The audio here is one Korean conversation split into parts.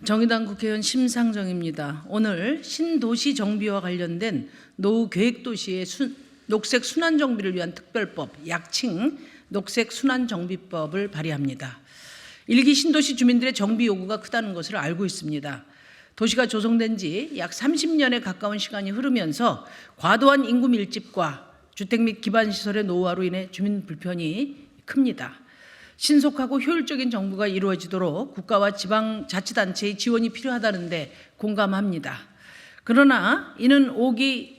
정의당 국회의원 심상정입니다. 오늘 신도시 정비와 관련된 노후 계획도시의 녹색 순환 정비를 위한 특별법, 약칭 녹색 순환 정비법을 발의합니다. 일기 신도시 주민들의 정비 요구가 크다는 것을 알고 있습니다. 도시가 조성된 지 약 30년에 가까운 시간이 흐르면서 과도한 인구 밀집과 주택 및 기반시설의 노후화로 인해 주민 불편이 큽니다. 신속하고 효율적인 정부가 이루어지도록 국가와 지방자치단체의 지원이 필요하다는데 공감합니다. 그러나 이는 5개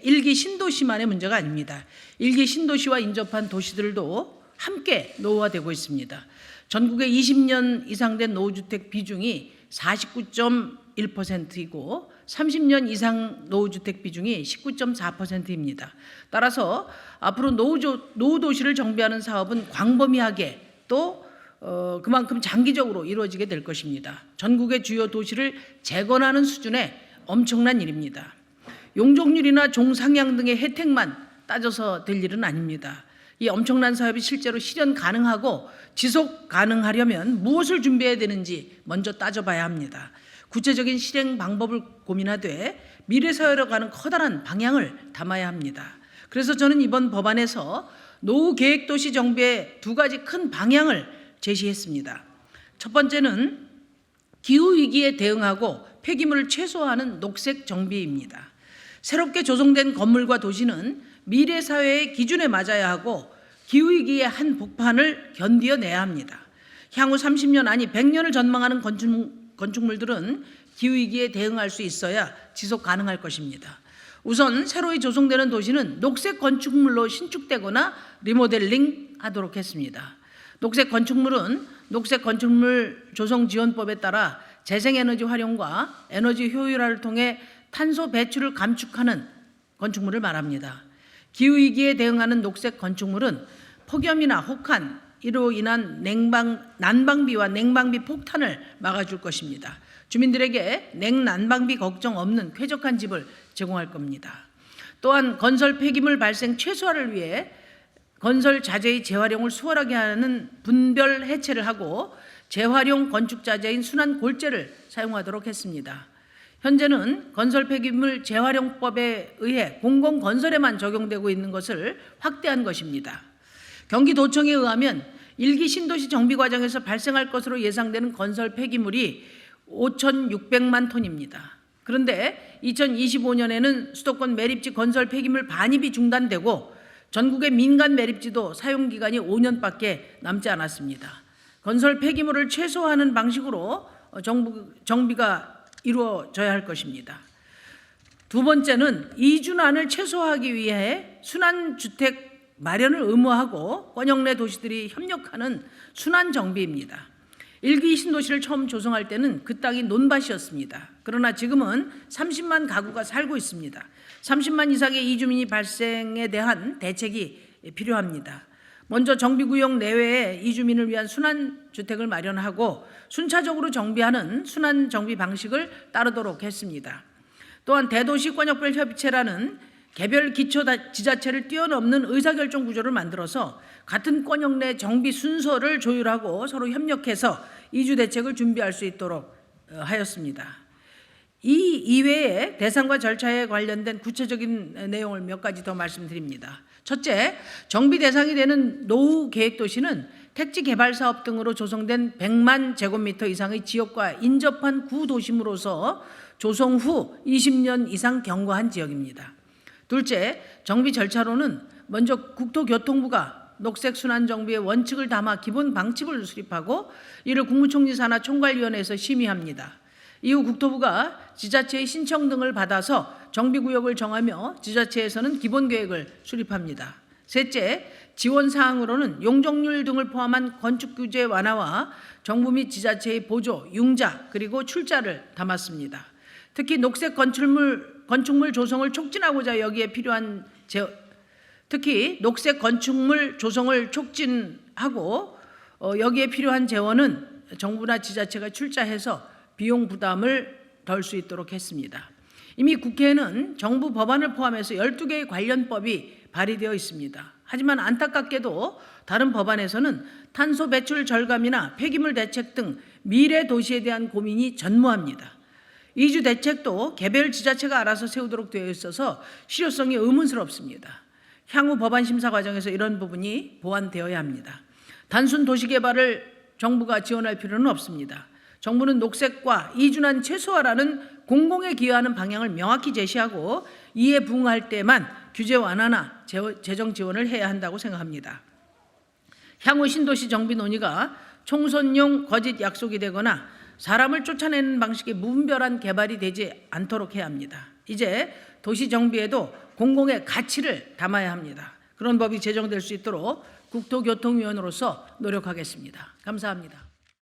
일기 신도시만의 문제가 아닙니다. 일기 신도시와 인접한 도시들도 함께 노후화되고 있습니다. 전국의 20년 이상 된 노후주택 비중이 49.1%이고 30년 이상 노후주택 비중이 19.4%입니다. 따라서 앞으로 노후도시를 정비하는 사업은 광범위하게 또 그만큼 장기적으로 이루어지게 될 것입니다. 전국의 주요 도시를 재건하는 수준의 엄청난 일입니다. 용적률이나 종상향 등의 혜택만 따져서 될 일은 아닙니다. 이 엄청난 사업이 실제로 실현 가능하고 지속 가능하려면 무엇을 준비해야 되는지 먼저 따져봐야 합니다. 구체적인 실행 방법을 고민하되 미래 사회로 가는 커다란 방향을 담아야 합니다. 그래서 저는 이번 법안에서 노후 계획 도시 정비의 두 가지 큰 방향을 제시했습니다. 첫 번째는 기후 위기에 대응하고 폐기물을 최소화하는 녹색 정비입니다. 새롭게 조성된 건물과 도시는 미래 사회의 기준에 맞아야 하고 기후 위기의 한 복판을 견디어내야 합니다. 향후 30년 아니 100년을 전망하는 건축물들은 기후위기에 대응할 수 있어야 지속 가능할 것입니다. 우선 새로이 조성되는 도시는 녹색 건축물로 신축되거나 리모델링 하도록 했습니다. 녹색 건축물은 녹색 건축물 조성지원법에 따라 재생에너지 활용과 에너지 효율화를 통해 탄소 배출을 감축하는 건축물을 말합니다. 기후위기에 대응하는 녹색 건축물은 폭염이나 혹한 이로 인한 난방비와 냉방비 폭탄을 막아줄 것입니다. 주민들에게 냉난방비 걱정 없는 쾌적한 집을 제공할 겁니다. 또한 건설 폐기물 발생 최소화를 위해 건설 자재의 재활용을 수월하게 하는 분별 해체를 하고 재활용 건축 자재인 순환 골재를 사용하도록 했습니다. 현재는 건설 폐기물 재활용법에 의해 공공건설에만 적용되고 있는 것을 확대한 것입니다. 경기도청에 의하면 일기 신도시 정비 과정에서 발생할 것으로 예상되는 건설 폐기물이 5,600만 톤입니다. 그런데 2025년에는 수도권 매립지 건설 폐기물 반입이 중단되고 전국의 민간 매립지도 사용기간이 5년밖에 남지 않았습니다. 건설 폐기물을 최소화하는 방식으로 정비가 이루어져야 할 것입니다. 두 번째는 이준환을 최소화하기 위해 순환주택 마련을 의무화하고 권역 내 도시들이 협력하는 순환 정비입니다. 일기 신도시를 처음 조성할 때는 그 땅이 논밭이었습니다. 그러나 지금은 30만 가구가 살고 있습니다. 30만 이상의 이주민이 발생에 대한 대책이 필요합니다. 먼저 정비구역 내외에 이주민을 위한 순환주택을 마련하고 순차적으로 정비하는 순환 정비 방식을 따르도록 했습니다. 또한 대도시 권역별 협의체라는 개별 기초 지자체를 뛰어넘는 의사결정 구조를 만들어서 같은 권역 내 정비 순서를 조율하고 서로 협력해서 이주 대책을 준비할 수 있도록 하였습니다. 이 이외에 대상과 절차에 관련된 구체적인 내용을 몇 가지 더 말씀드립니다. 첫째, 정비 대상이 되는 노후 계획 도시는 택지 개발 사업 등으로 조성된 100만 제곱미터 이상의 지역과 인접한 구도심으로서 조성 후 20년 이상 경과한 지역입니다. 둘째, 정비 절차로는 먼저 국토교통부가 녹색 순환 정비의 원칙을 담아 기본 방침을 수립하고 이를 국무총리 산하 총괄위원회에서 심의합니다. 이후 국토부가 지자체의 신청 등을 받아서 정비구역을 정하며 지자체에서는 기본계획을 수립합니다. 셋째, 지원 사항으로는 용적률 등을 포함한 건축규제 완화와 정부 및 지자체의 보조, 융자 그리고 출자를 담았습니다. 특히 녹색 건축물 조성을 촉진하고자 여기에 필요한 여기에 필요한 재원은 정부나 지자체가 출자해서 비용 부담을 덜 수 있도록 했습니다. 이미 국회에는 정부 법안을 포함해서 12개의 관련법이 발의되어 있습니다. 하지만 안타깝게도 다른 법안에서는 탄소 배출 절감이나 폐기물 대책 등 미래 도시에 대한 고민이 전무합니다. 이주 대책도 개별 지자체가 알아서 세우도록 되어 있어서 실효성이 의문스럽습니다. 향후 법안 심사 과정에서 이런 부분이 보완되어야 합니다. 단순 도시 개발을 정부가 지원할 필요는 없습니다. 정부는 녹색과 이준환 최소화라는 공공에 기여하는 방향을 명확히 제시하고 이에 부응할 때만 규제 완화나 재정 지원을 해야 한다고 생각합니다. 향후 신도시 정비 논의가 총선용 거짓 약속이 되거나 사람을 쫓아내는 방식의 무분별한 개발이 되지 않도록 해야 합니다. 이제 도시 정비에도 공공의 가치를 담아야 합니다. 그런 법이 제정될 수 있도록 국토교통위원으로서 노력하겠습니다. 감사합니다.